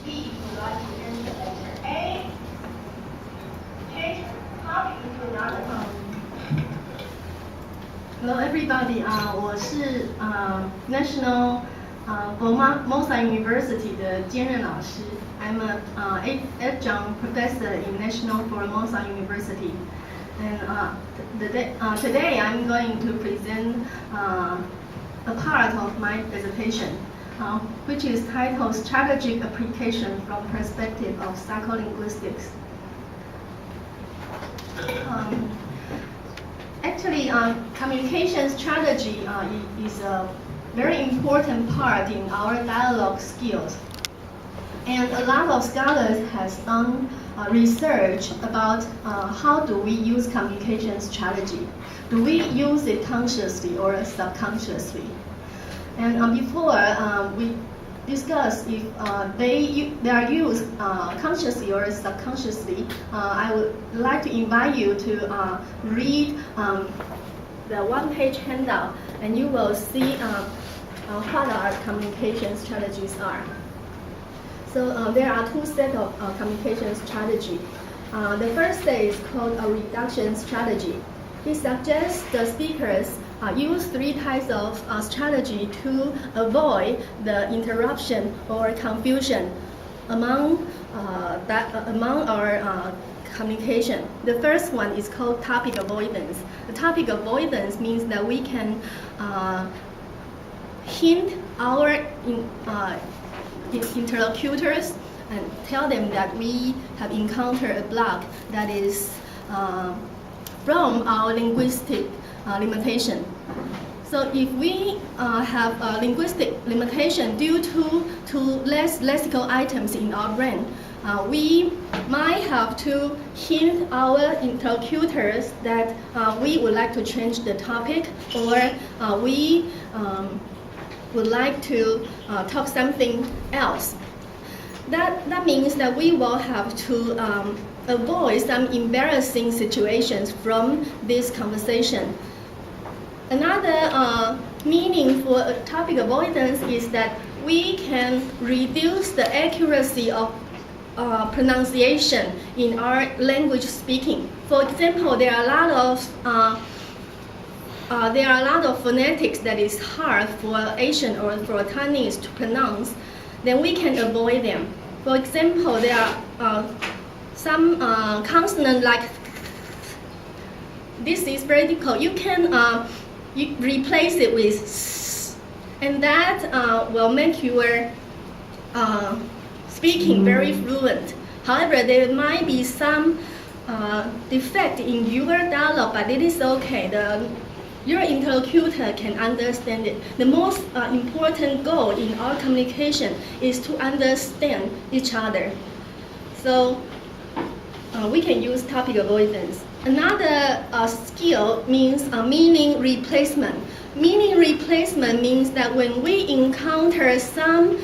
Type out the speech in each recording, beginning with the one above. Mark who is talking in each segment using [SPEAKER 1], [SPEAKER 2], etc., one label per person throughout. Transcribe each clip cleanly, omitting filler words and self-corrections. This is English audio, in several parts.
[SPEAKER 1] B would like to enter letter A. Change topic to another topic.
[SPEAKER 2] Hello everybody, 我是National Formosa University 的兼任老师。I'm an adjunct professor in National Formosa University. And today I'm going to present a part of my dissertation, which is titled Strategic Application from Perspective of Psycholinguistics. Actually, communication strategy is a very important part in our dialogue skills. And a lot of scholars has done research about how do we use communication strategy. Do we use it consciously or subconsciously? And before we discuss if they are used consciously or subconsciously, I would like to invite you to read the one-page handout, and you will see what our communication strategies are. So there are two sets of communication strategy. The first set is called a reduction strategy. It suggests the speakers use three types of strategy to avoid the interruption or confusion among our communication. The first one is called topic avoidance. The topic avoidance means that we can hint our interlocutors and tell them that we have encountered a block that is from our linguistic limitation. So if we have a linguistic limitation due to less lexical items in our brain, we might have to hint our interlocutors that we would like to change the topic, or we would like to talk something else. That means that we will have to avoid some embarrassing situations from this conversation. Another meaning for topic avoidance is that we can reduce the accuracy of pronunciation in our language speaking. For example, there are a lot of phonetics that is hard for Asian or for Chinese to pronounce. Then we can avoid them. For example, there are some consonant like this is very difficult. You can you replace it with s, and that will make your speaking very fluent. However, there might be some defect in your dialogue, but it is okay. Your interlocutor can understand it. The most important goal in our communication is to understand each other. So we can use topic avoidance. Another skill means meaning replacement. Meaning replacement means that when we encounter some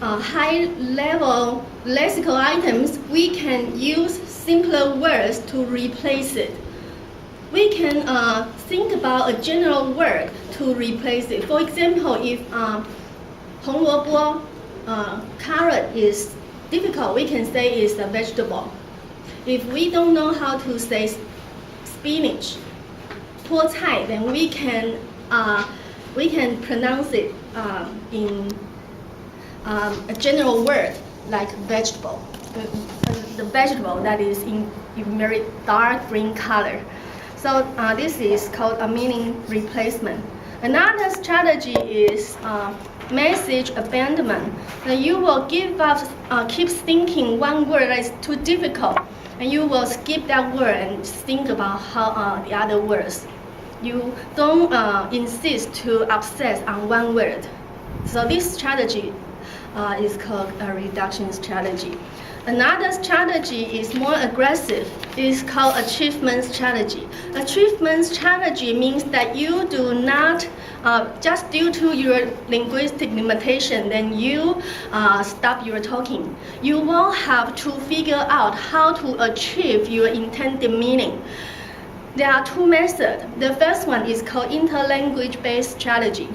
[SPEAKER 2] high-level lexical items, we can use simpler words to replace it. We can think about a general word to replace it. For example, if 红萝卜 carrot is difficult, we can say it's a vegetable. If we don't know how to say spinach, 菠菜, then we can pronounce it in a general word like vegetable. The vegetable that is in very dark green color. So this is called a meaning replacement. Another strategy is message abandonment. You will give up, keep thinking one word that is too difficult, and you will skip that word and think about how the other words. You don't insist to obsess on one word. So this strategy is called a reduction strategy. Another strategy is more aggressive. It is called achievement strategy. Achievement strategy means that you do not, just due to your linguistic limitation, then you stop your talking. You will have to figure out how to achieve your intended meaning. There are two methods. The first one is called interlanguage-based strategy.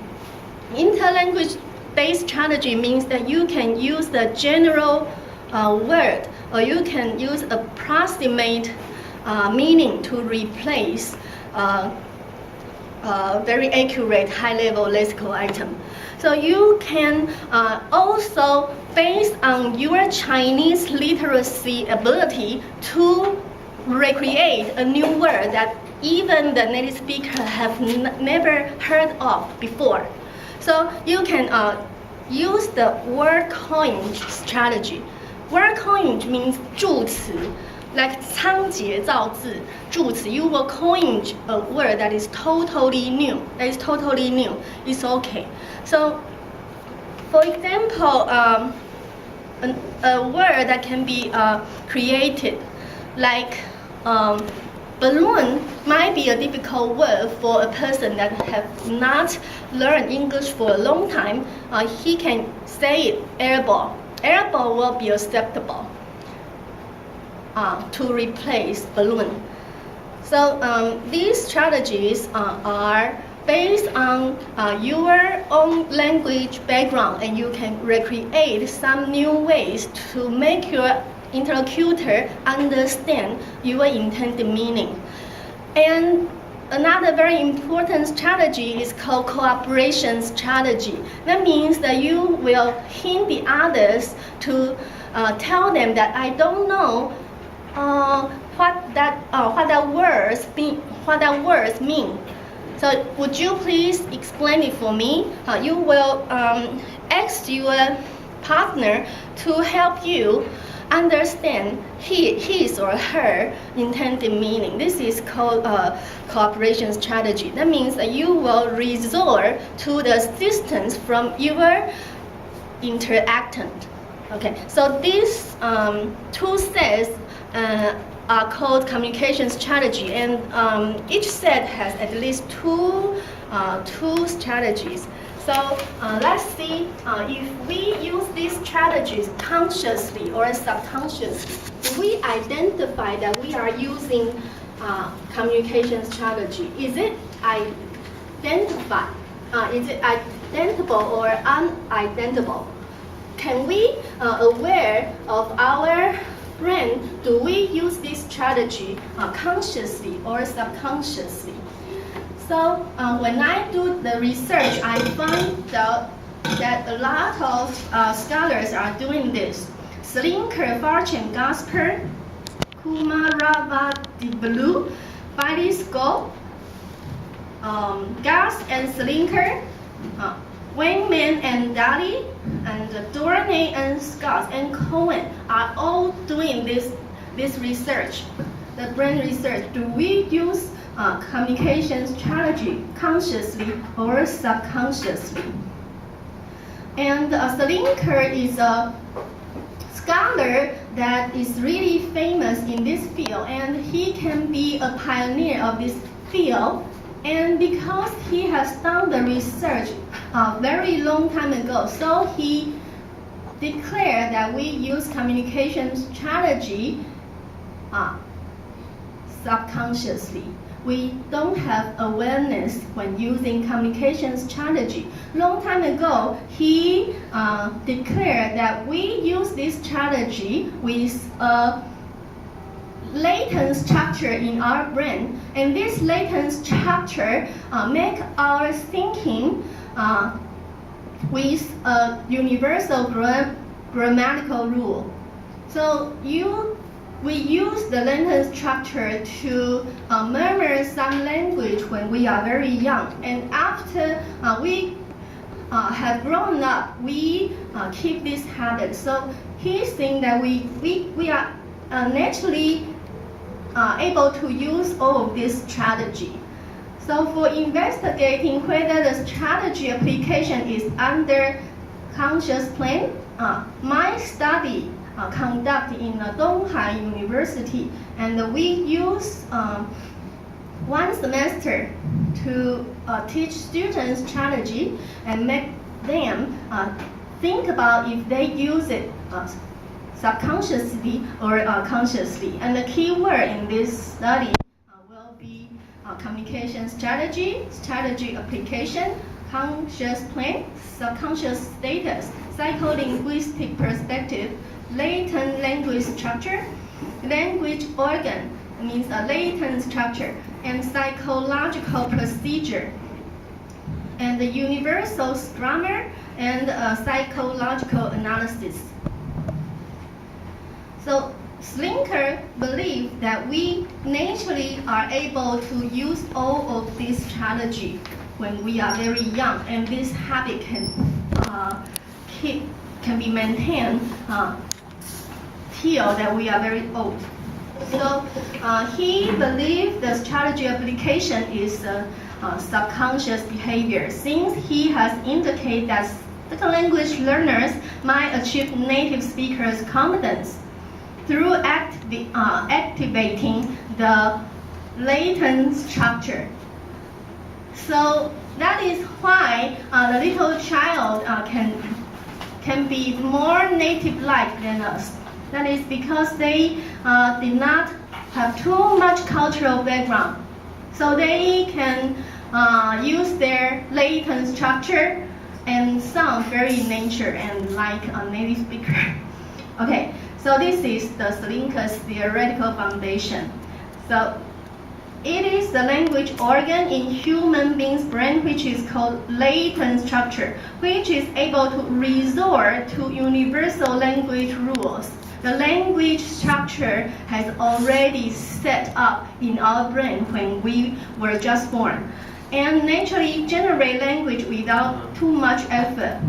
[SPEAKER 2] Interlanguage-based strategy means that you can use the general word, or you can use approximate meaning to replace very accurate high-level lexical item. So you can also, based on your Chinese literacy ability, to recreate a new word that even the native speaker have never heard of before. So you can use the word coinage strategy. Word coinage means 助词. Like 仓颉造字, 助词, you will coin a word that is totally new. It's okay. So, for example, a word that can be created, like balloon, might be a difficult word for a person that have not learned English for a long time. He can say it, air ball. Air ball will be acceptable to replace balloon. So these strategies are based on your own language background, and you can recreate some new ways to make your interlocutor understand your intended meaning. And another very important strategy is called cooperation strategy. That means that you will hint the others to tell them that I don't know what that words mean. So would you please explain it for me? You will ask your partner to help you understand his or her intended meaning. This is called cooperation strategy. That means that you will resort to the assistance from your interactant. Okay, so these two sets are called communication strategy, and each set has at least two strategies. So let's see if we use these strategies consciously or subconsciously. Do we identify that we are using communication strategy? Is it identified? Is it identifiable or unidentifiable? Can we aware of our brain? Do we use this strategy consciously or subconsciously? So when I do the research, I find out that a lot of scholars are doing this. Selinker, Farchen, Gasper, Kumaravadiblu, Bidisco, Gas and Selinker, Weimann and Daly, and Dornay and Scott and Cohen are all doing this research, the brain research. Do we use communication strategy consciously or subconsciously? And Selinker is a scholar that is really famous in this field, and he can be a pioneer of this field. And because he has done the research a very long time ago, so he declared that we use communication strategy subconsciously. We don't have awareness when using communication strategy. Long time ago, he declared that we use this strategy with a latent structure in our brain, and this latent structure make our thinking with a universal grammatical rule. So we use the latent structure to murmur some language when we are very young, and after we have grown up, we keep this habit. So he thinks that we are naturally able to use all of this strategy. So for investigating whether the strategy application is under conscious plane, my study conducted in Donghai University, and we use 1 semester to teach students strategy and make them think about if they use it subconsciously or consciously. And the key word in this study will be communication strategy, strategy application, conscious plane, subconscious status, psycholinguistic perspective, latent structure, language organ means a latent structure, and psychological procedure, and the universal grammar and psychological analysis. So Selinker believed that we naturally are able to use all of this strategy when we are very young, and this habit can be maintained till that we are very old. So he believed the strategy application is subconscious behavior, since he has indicated that second language learners might achieve native speakers' competence through activating the latent structure. So that is why the little child can be more native-like than us. That is because they did not have too much cultural background. So they can use their latent structure and sound very nature and like a native speaker. Okay, so this is the Selinker's theoretical foundation. So it is the language organ in human being's brain which is called latent structure, which is able to resort to universal language rules. The language structure has already set up in our brain when we were just born, and naturally generate language without too much effort.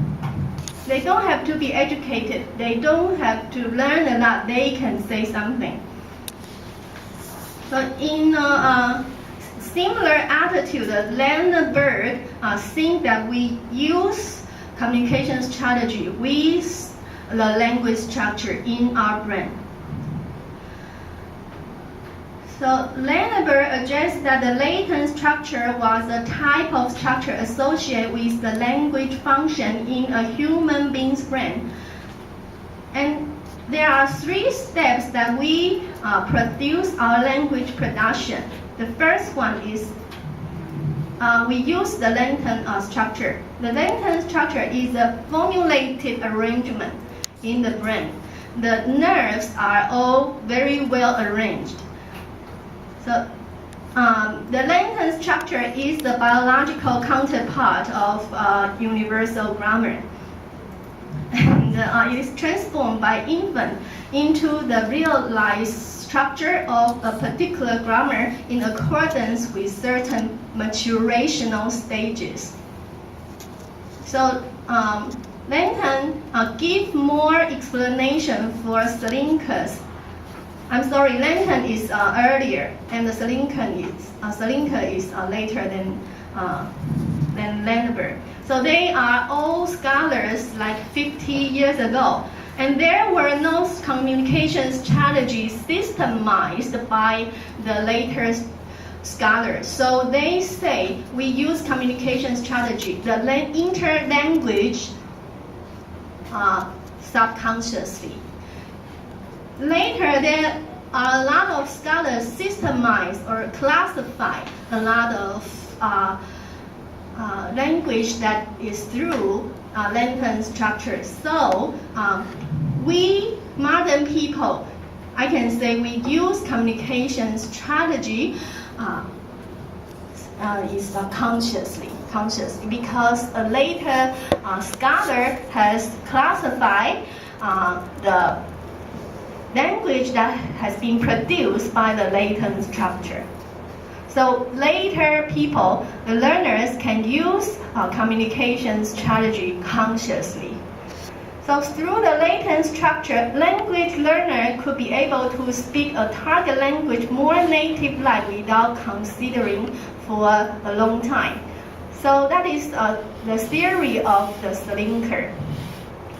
[SPEAKER 2] They don't have to be educated. They don't have to learn a lot. They can say something. So in a similar attitude, Landenberg thinks that we use communication strategy with the language structure in our brain. So Landenberg suggests that the latent structure was a type of structure associated with the language function in a human being's brain. And there are 3 steps that we produce our language production. The first one is we use the latent structure. The latent structure is a formulated arrangement in the brain. The nerves are all very well arranged. So the latent structure is the biological counterpart of universal grammar. And it is transformed by infant into the realized structure of a particular grammar in accordance with certain maturational stages. So Langton give more explanation for Selinker's. I'm sorry, Langton is earlier, and the Selinker is later than Landenberg. So they are all scholars like 50 years ago. And there were no communication strategies systemized by the later scholars. So they say we use communication strategy, the interlanguage subconsciously. Later, there are a lot of scholars systemize or classify a lot of language that is through latent structures. So we modern people, I can say we use communication strategy is consciously because a later scholar has classified the language that has been produced by the latent structure. So later people, the learners can use communication strategy consciously. So through the latent structure, language learner could be able to speak a target language more native-like without considering for a long time. So that is the theory of the Selinker.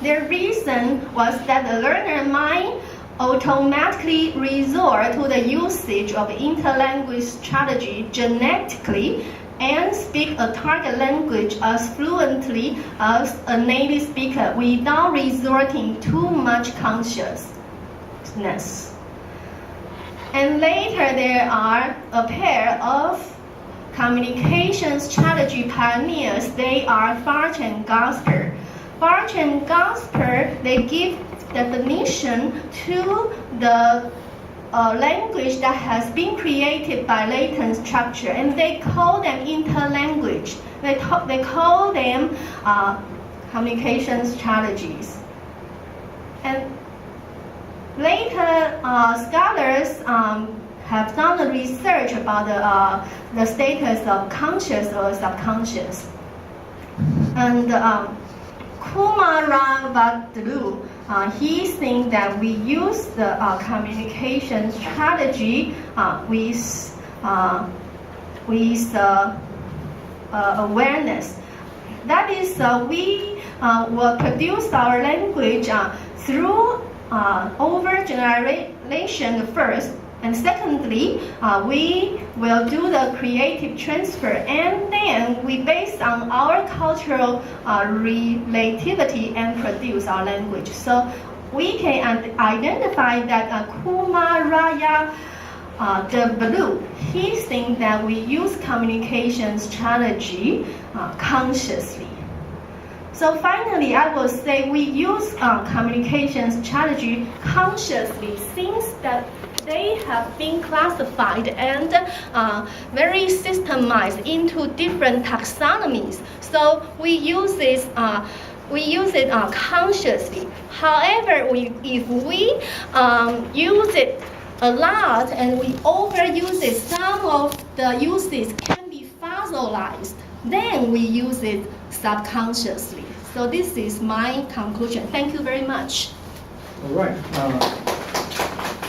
[SPEAKER 2] The reason was that the learner might automatically resort to the usage of interlanguage strategy genetically and speak a target language as fluently as a native speaker without resorting too much consciousness. And later there are a pair of communication strategy pioneers. They are Farch and Gasper. Farch and Gasper, they give definition to the language that has been created by latent structure, and they call them interlanguage. They call them communication strategies. And later scholars have done the research about the status of conscious or subconscious. And Kumaravadlu, he thinks that we use the communication strategy with awareness. That is, we will produce our language through overgeneration first, and secondly, we will do the creative transfer, and then we base on our cultural relativity and produce our language. So we can identify that Kumaraya the blue, he thinks that we use communication strategy consciously. So finally, I will say we use communication strategy consciously since that they have been classified and very systemized into different taxonomies. So we use it consciously. However, if we use it a lot and we overuse it, some of the uses can be fossilized. Then we use it subconsciously. So this is my conclusion. Thank you very much.
[SPEAKER 3] All right.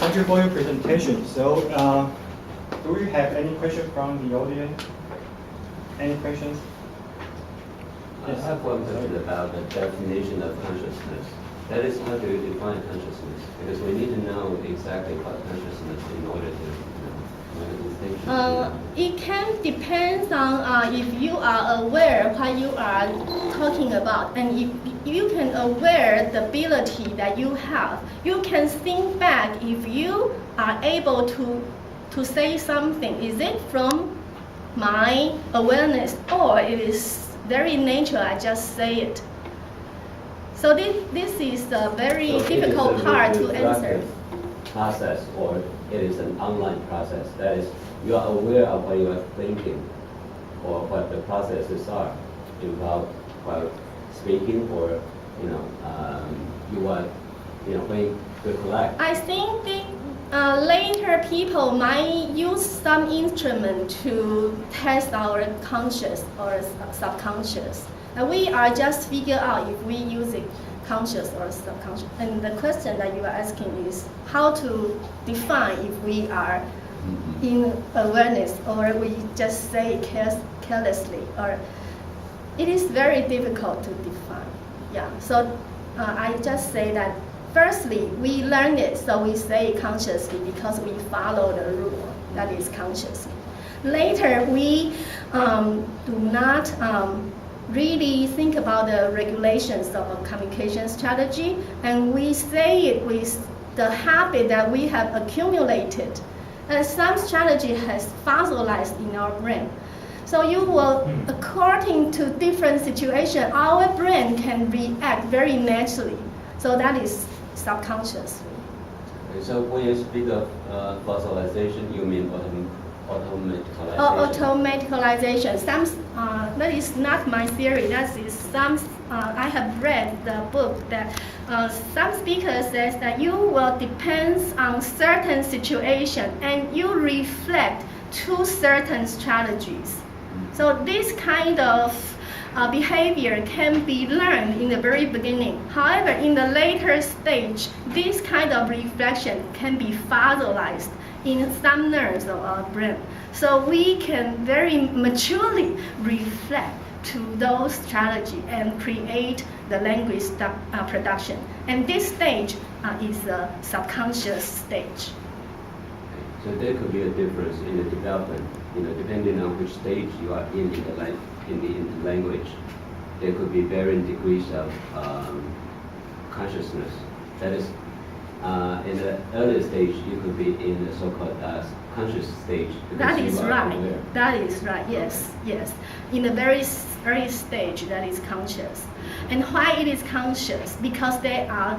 [SPEAKER 3] Thank you for your presentation. So, do we have any questions from the audience? Any questions?
[SPEAKER 4] I have one question about the definition of consciousness. That is, how do you define consciousness? Because we need to know exactly what consciousness in order to make a distinction.
[SPEAKER 2] It can depend on if you are aware what you are talking about, and if you can aware the ability that you have, you can think back if you are able to say something. Is it from my awareness, or it is very natural? I just say it. So this is a very difficult part to answer.
[SPEAKER 4] Process, or it is an online process. That is, you are aware of what you are thinking, or what the processes are involved while speaking, or you are when you recollect.
[SPEAKER 2] I think later people might use some instrument to test our conscious or subconscious. And we are just figure out if we use it conscious or subconscious. And the question that you are asking is how to define if we are in awareness or we just say it carelessly. Or it is very difficult to define. Yeah. So I just say that firstly we learn it, so we say it consciously because we follow the rule that is consciously. Later we do not really think about the regulations of a communication strategy, and we say it with the habit that we have accumulated. And some strategy has fossilized in our brain. So you will, according to different situations, our brain can react very naturally. So that is subconsciously.
[SPEAKER 4] Okay, so when you speak of fossilization, you mean automaticalization?
[SPEAKER 2] Automaticalization. That is not my theory. That is some. I have read the book that some speaker says that you will depend on certain situation and you reflect to certain strategies. So this kind of behavior can be learned in the very beginning. However, in the later stage, this kind of reflection can be fossilized in some nerves of our brain. So we can very maturely reflect to those strategies and create the language production. And this stage is the subconscious stage.
[SPEAKER 4] So there could be a difference in the development, depending on which stage you are in the language. There could be varying degrees of consciousness. That is, in the earlier stage, you could be in the so-called conscious stage.
[SPEAKER 2] That is right.
[SPEAKER 4] Aware.
[SPEAKER 2] That is right. Yes, yes. In the very early stage, that is conscious. And why it is conscious? Because they are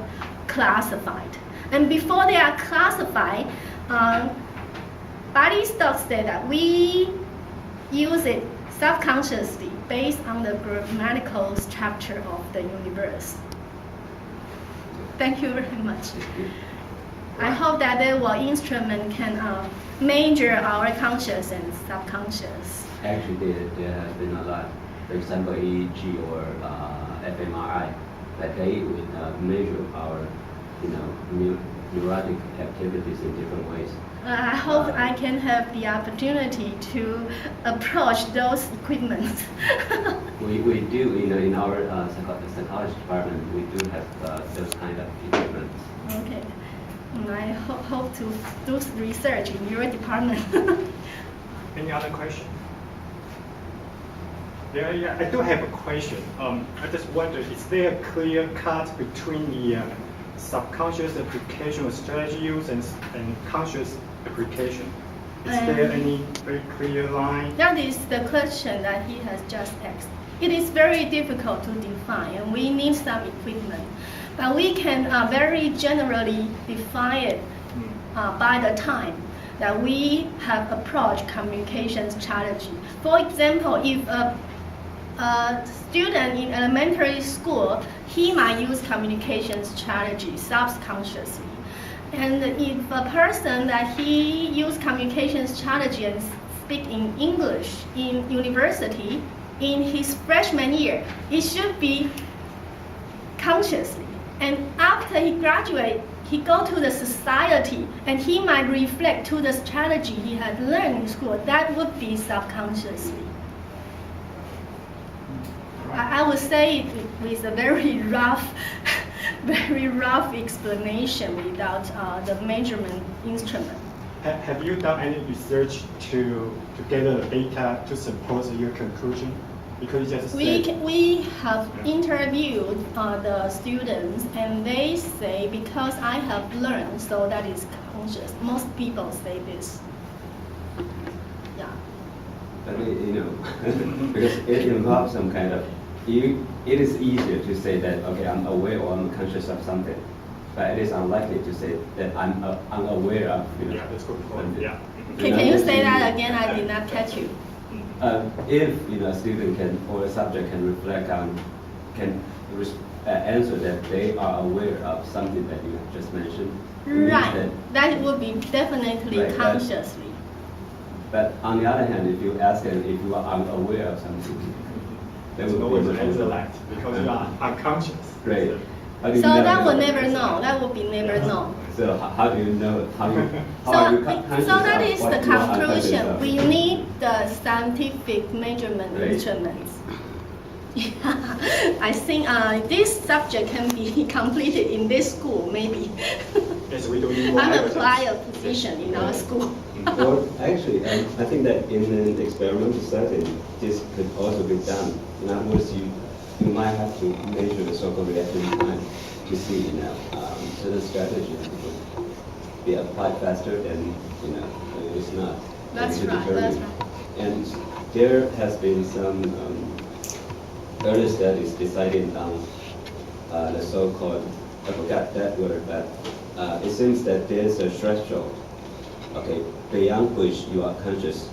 [SPEAKER 2] classified. And before they are classified, Body Stock said that we use it subconsciously based on the grammatical structure of the universe. Thank you very much. I hope that our instrument can measure our conscious and subconscious.
[SPEAKER 4] Actually, there has been a lot. For example, EEG or fMRI, that they would measure our, neurotic activities in different ways.
[SPEAKER 2] I hope I can have the opportunity to approach those equipments.
[SPEAKER 4] We do, in our psychology department, we do have those kind of equipment.
[SPEAKER 2] Okay. I hope to do research in your department.
[SPEAKER 3] Any other question? Yeah, I do have a question. I just wonder, is there a clear cut between the subconscious application of strategy use and conscious application? Is there any very clear line?
[SPEAKER 2] That is the question that he has just asked. It is very difficult to define, and we need some equipment. But we can very generally define it by the time that we have approached communication strategy. For example, if a student in elementary school, he might use communication strategy subconsciously. And if a person that he use communication strategy and speak in English in university, in his freshman year, it should be consciously. And after he graduate, he go to the society and he might reflect to the strategy he had learned in school. That would be subconsciously. I would say it with a very rough explanation without the measurement instrument.
[SPEAKER 3] Have you done any research to gather the data to support your conclusion? Because you just
[SPEAKER 2] we have interviewed the students, and they say because I have learned, so that is conscious. Most people say this. Yeah.
[SPEAKER 4] But because it involves some kind of, it is easier to say that, okay, I'm aware or I'm conscious of something, but it is unlikely to say that I'm unaware of.
[SPEAKER 3] Yeah, that's good point. Yeah.
[SPEAKER 2] Can you say that again? I did not catch you.
[SPEAKER 4] If a student or a subject can reflect on, answer that they are aware of something that you have just mentioned.
[SPEAKER 2] Right. That would be definitely
[SPEAKER 4] right,
[SPEAKER 2] consciously.
[SPEAKER 4] But on the other hand, if you ask them if you are unaware of something, they
[SPEAKER 3] There's
[SPEAKER 4] would
[SPEAKER 3] no
[SPEAKER 4] be
[SPEAKER 3] way to
[SPEAKER 4] much
[SPEAKER 3] answer
[SPEAKER 4] more.
[SPEAKER 3] that because you are unconscious.
[SPEAKER 4] Right.
[SPEAKER 2] So that will never know. That will be never known.
[SPEAKER 4] So how do you know? How are you conscious
[SPEAKER 2] So that
[SPEAKER 4] of
[SPEAKER 2] is
[SPEAKER 4] what
[SPEAKER 2] the
[SPEAKER 4] you are unconscious
[SPEAKER 2] conclusion.
[SPEAKER 4] of?
[SPEAKER 2] We need the scientific measurement
[SPEAKER 4] Right.
[SPEAKER 2] instruments. I think this subject can be completed in this school, maybe.
[SPEAKER 3] Yes, we don't need more
[SPEAKER 2] I'm
[SPEAKER 3] evidence.
[SPEAKER 2] apply a position in our school.
[SPEAKER 4] Well, actually, I think that in an experimental setting, this could also be done. In other words, you might have to measure the so-called reaction time to see, certain strategy would be applied faster than, it's not.
[SPEAKER 2] That's
[SPEAKER 4] to
[SPEAKER 2] right,
[SPEAKER 4] determine.
[SPEAKER 2] that's right.
[SPEAKER 4] And there has been some early studies deciding on the so-called, I forgot that word, but it seems that there's a threshold, okay, beyond which you are conscious,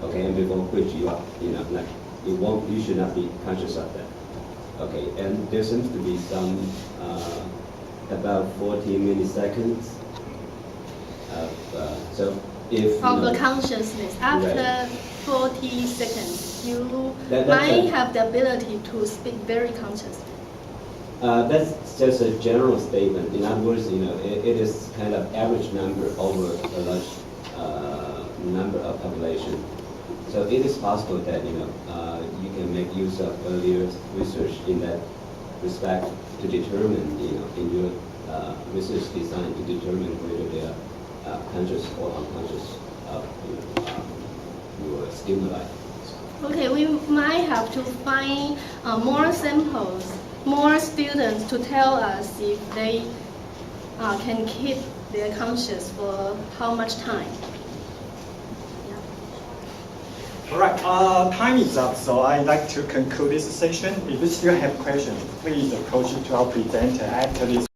[SPEAKER 4] okay, and before which you are, you should not be conscious of that. Okay, and there seems to be some about 40 milliseconds of, so if
[SPEAKER 2] Of the consciousness. After 40 seconds, you
[SPEAKER 4] That's
[SPEAKER 2] might
[SPEAKER 4] a-
[SPEAKER 2] have the ability to speak very consciously.
[SPEAKER 4] That's just a general statement. In other words, it is kind of average number over a large number of population. So it is possible that you can make use of earlier research in that respect to determine, in your research design to determine whether they are conscious or unconscious of your stimuli.
[SPEAKER 2] Okay, we might have to find more samples, more students to tell us if they can keep their conscious for how much time.
[SPEAKER 3] All right, time is up, so I'd like to conclude this session. If you still have questions, please approach to our presenter after this